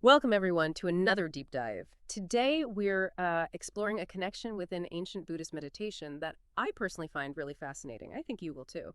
Welcome, everyone, to another deep dive. Today, we're exploring a connection within ancient Buddhist meditation that I personally find really fascinating. I think you will too.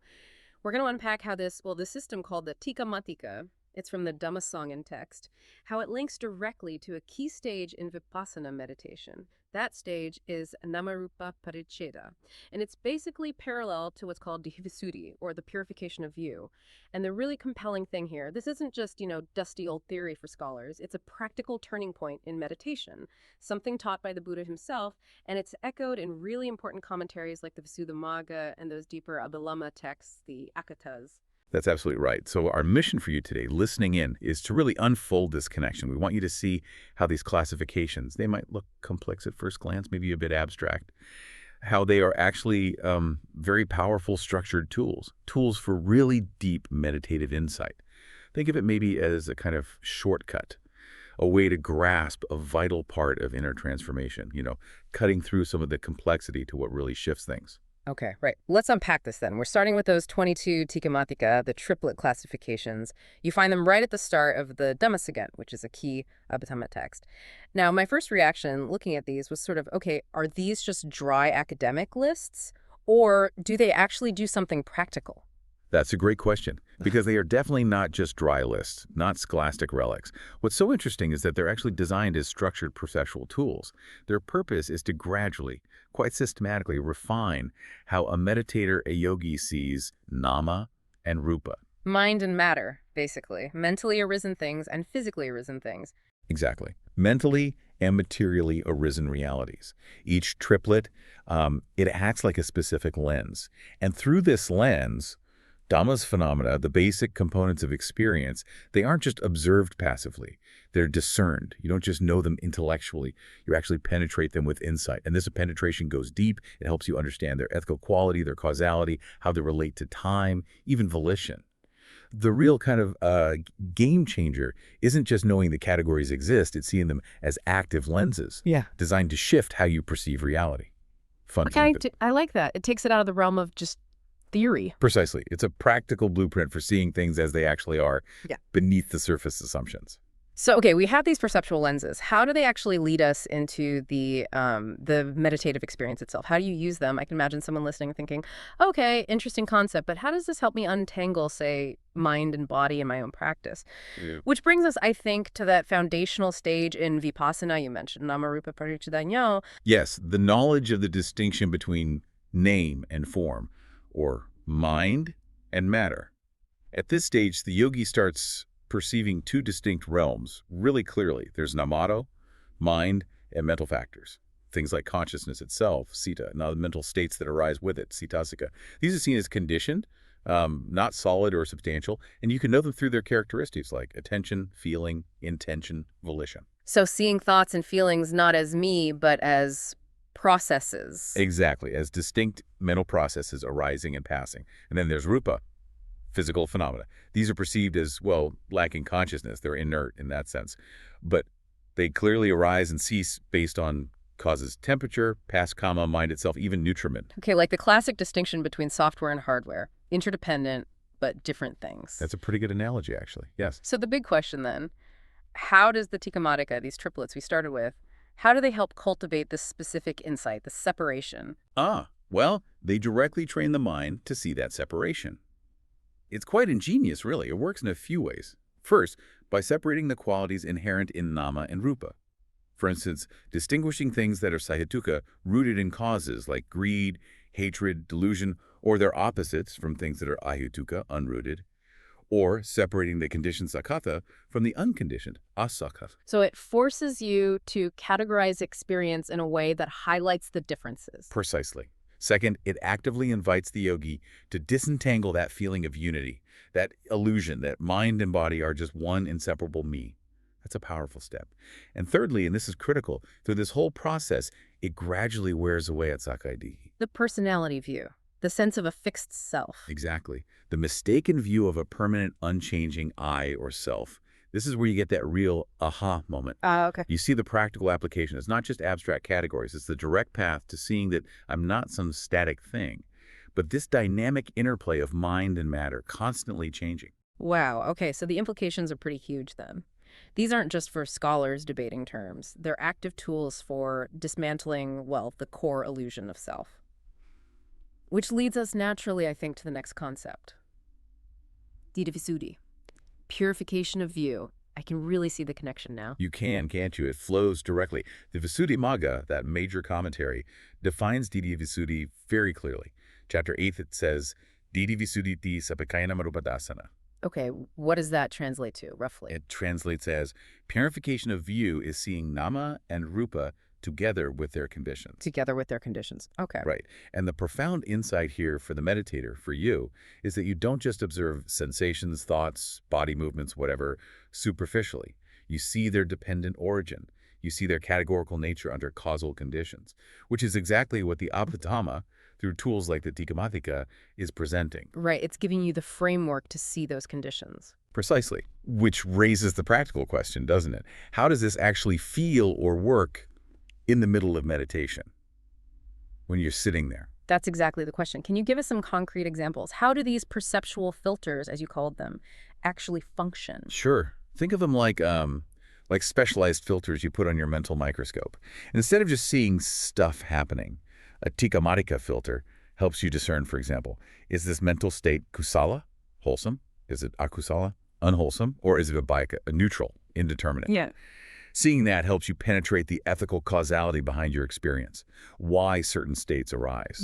We're going to unpack how the system called the Tika Matika, it's from the Dhamma song and text, how it links directly to a key stage in Vipassana meditation. That stage is Nāmarūpaparicceda, and it's basically parallel to what's called Visuddhi, or the purification of view. And the really compelling thing here, this isn't just, dusty old theory for scholars. It's a practical turning point in meditation, something taught by the Buddha himself, and it's echoed in really important commentaries like the Visuddhimagga and those deeper Abhidhamma texts, the Akatas. That's absolutely right. So our mission for you today, listening in, is to really unfold this connection. We want you to see how these classifications, they might look complex at first glance, maybe a bit abstract, how they are actually very powerful structured tools for really deep meditative insight. Think of it maybe as a kind of shortcut, a way to grasp a vital part of inner transformation, cutting through some of the complexity to what really shifts things. Okay, right. Let's unpack this then. We're starting with those 22 Tika Matika, the triplet classifications. You find them right at the start of the Dhammasagat, which is a key Abhidhamma text. Now, my first reaction looking at these was sort of, okay, are these just dry academic lists, or do they actually do something practical? That's a great question, because they are definitely not just dry lists, not scholastic relics. What's so interesting is that they're actually designed as structured processual tools. Their purpose is to gradually, quite systematically, refine how a meditator, a yogi, sees nama and rupa. Mind and matter, basically. Mentally arisen things and physically arisen things. Exactly. Mentally and materially arisen realities. Each triplet, it acts like a specific lens. And through this lens, Dhamma's phenomena, the basic components of experience, they aren't just observed passively. They're discerned. You don't just know them intellectually. You actually penetrate them with insight. And this penetration goes deep. It helps you understand their ethical quality, their causality, how they relate to time, even volition. The real kind of game changer isn't just knowing the categories exist. It's seeing them as active lenses, designed to shift how you perceive reality. Fun. Okay, I like that. It takes it out of the realm of just theory. Precisely. It's a practical blueprint for seeing things as they actually are, beneath the surface assumptions. So, okay, we have these perceptual lenses. How do they actually lead us into the meditative experience itself? How do you use them? I can imagine someone listening thinking, okay, interesting concept, but how does this help me untangle, say, mind and body in my own practice? Yeah. Which brings us, I think, to that foundational stage in Vipassana you mentioned, Nāmarūpaparicceda Ñāņa. Yes, the knowledge of the distinction between name and form, or mind and matter. At this stage, the yogi starts perceiving two distinct realms really clearly. There's namato, mind, and mental factors. Things like consciousness itself, citta, and other mental states that arise with it, citasika. These are seen as conditioned, not solid or substantial, and you can know them through their characteristics like attention, feeling, intention, volition. So seeing thoughts and feelings not as me, but as processes. Exactly, as distinct mental processes arising and passing. And then there's rupa, physical phenomena. These are perceived as, well, lacking consciousness. They're inert in that sense. But they clearly arise and cease based on causes: temperature, past karma, mind itself, even nutriment. Okay, like the classic distinction between software and hardware. Interdependent, but different things. That's a pretty good analogy, actually. Yes. So the big question then, how does the Tika Matika, these triplets we started with, how do they help cultivate this specific insight, the separation? Well, they directly train the mind to see that separation. It's quite ingenious, really. It works in a few ways. First, by separating the qualities inherent in nama and rupa. For instance, distinguishing things that are sahetuka, rooted in causes like greed, hatred, delusion, or their opposites from things that are ahetuka, unrooted, or separating the conditioned sakkata from the unconditioned, asakkata. So it forces you to categorize experience in a way that highlights the differences. Precisely. Second, it actively invites the yogi to disentangle that feeling of unity, that illusion that mind and body are just one inseparable me. That's a powerful step. And thirdly, and this is critical, through this whole process, it gradually wears away at sakkaya. The personality view. The sense of a fixed self. Exactly. The mistaken view of a permanent, unchanging I or self. This is where you get that real aha moment. Okay. You see the practical application. It's not just abstract categories. It's the direct path to seeing that I'm not some static thing, but this dynamic interplay of mind and matter constantly changing. Wow. Okay, so the implications are pretty huge then. These aren't just for scholars debating terms. They're active tools for dismantling, well, the core illusion of self. Which leads us naturally, I think, to the next concept. Dhidavisuddhi. Purification of view. I can really see the connection now. You can, can't you? It flows directly. The Visuddhimagga, that major commentary, defines Dhidavisuddhi very clearly. Chapter 8, it says, Dhidavisuddhiti sapakaya Nāmarūpadasana. Okay, what does that translate to, roughly? It translates as, purification of view is seeing nama and rupa together with their conditions. Together with their conditions. Okay. Right. And the profound insight here for the meditator, for you, is that you don't just observe sensations, thoughts, body movements, whatever, superficially. You see their dependent origin. You see their categorical nature under causal conditions, which is exactly what the Abhidhamma, through tools like the Tika Matika, is presenting. Right. It's giving you the framework to see those conditions. Precisely. Which raises the practical question, doesn't it? How does this actually feel or work in the middle of meditation when you're sitting there? That's exactly the question. Can you give us some concrete examples? How do these perceptual filters, as you called them, actually function? Sure. Think of them like specialized filters you put on your mental microscope. And instead of just seeing stuff happening, a Tika Matika filter helps you discern, for example, is this mental state kusala, wholesome? Is it akusala, unwholesome? Or is it a neutral, indeterminate? Yeah. Seeing that helps you penetrate the ethical causality behind your experience, why certain states arise.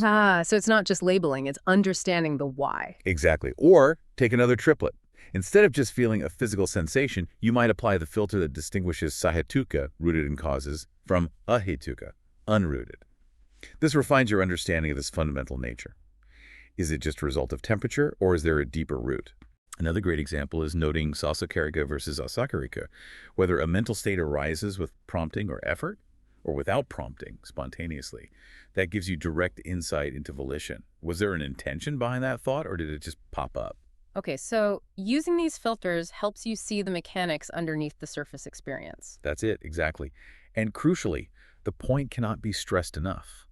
So it's not just labeling, it's understanding the why. Exactly. Or take another triplet. Instead of just feeling a physical sensation, you might apply the filter that distinguishes sahetuka, rooted in causes, from ahetuka, unrooted. This refines your understanding of this fundamental nature. Is it just a result of temperature, or is there a deeper root? Another great example is noting sasakarika versus asakarika, whether a mental state arises with prompting or effort, or without prompting, spontaneously. That gives you direct insight into volition. Was there an intention behind that thought, or did it just pop up? Okay, so using these filters helps you see the mechanics underneath the surface experience. That's it, exactly. And crucially, the point cannot be stressed enough.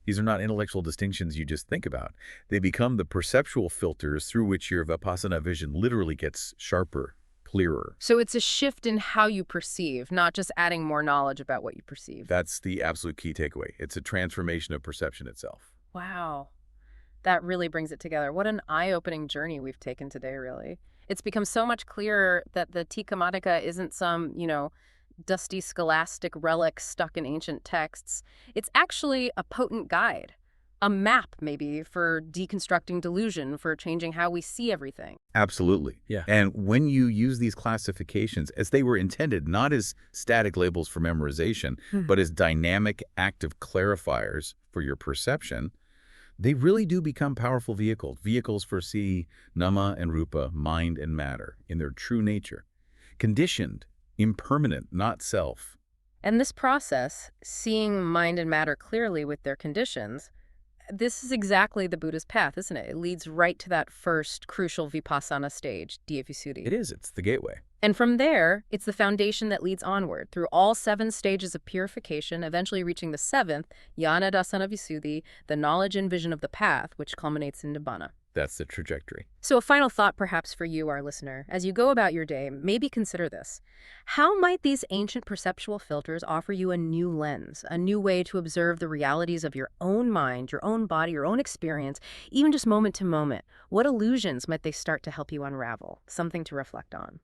These are not intellectual distinctions you just think about. They become the perceptual filters through which your Vipassana vision literally gets sharper, clearer. So it's a shift in how you perceive, not just adding more knowledge about what you perceive. That's the absolute key takeaway. It's a transformation of perception itself. Wow. That really brings it together. What an eye-opening journey we've taken today, really. It's become so much clearer that the Tika Matika isn't some, dusty scholastic relic stuck in ancient texts. It's actually a potent guide, a map maybe for deconstructing delusion, for changing how we see everything. Absolutely. Yeah. And when you use these classifications as they were intended, not as static labels for memorization, but as dynamic, active clarifiers for your perception, they really do become powerful vehicles for seeing nama and rupa, mind and matter, in their true nature. Conditioned, impermanent, not self. And this process, seeing mind and matter clearly with their conditions, this is exactly the Buddha's path, isn't it? It leads right to that first crucial Vipassana stage, Dhidavisuddhi. It is. It's the gateway. And from there, it's the foundation that leads onward through all 7 stages of purification, eventually reaching the 7th, Jnana Dasana Visuddhi, the knowledge and vision of the path, which culminates in Nibbana. That's the trajectory. So a final thought perhaps for you, our listener. As you go about your day, maybe consider this. How might these ancient perceptual filters offer you a new lens, a new way to observe the realities of your own mind, your own body, your own experience, even just moment to moment? What illusions might they start to help you unravel? Something to reflect on.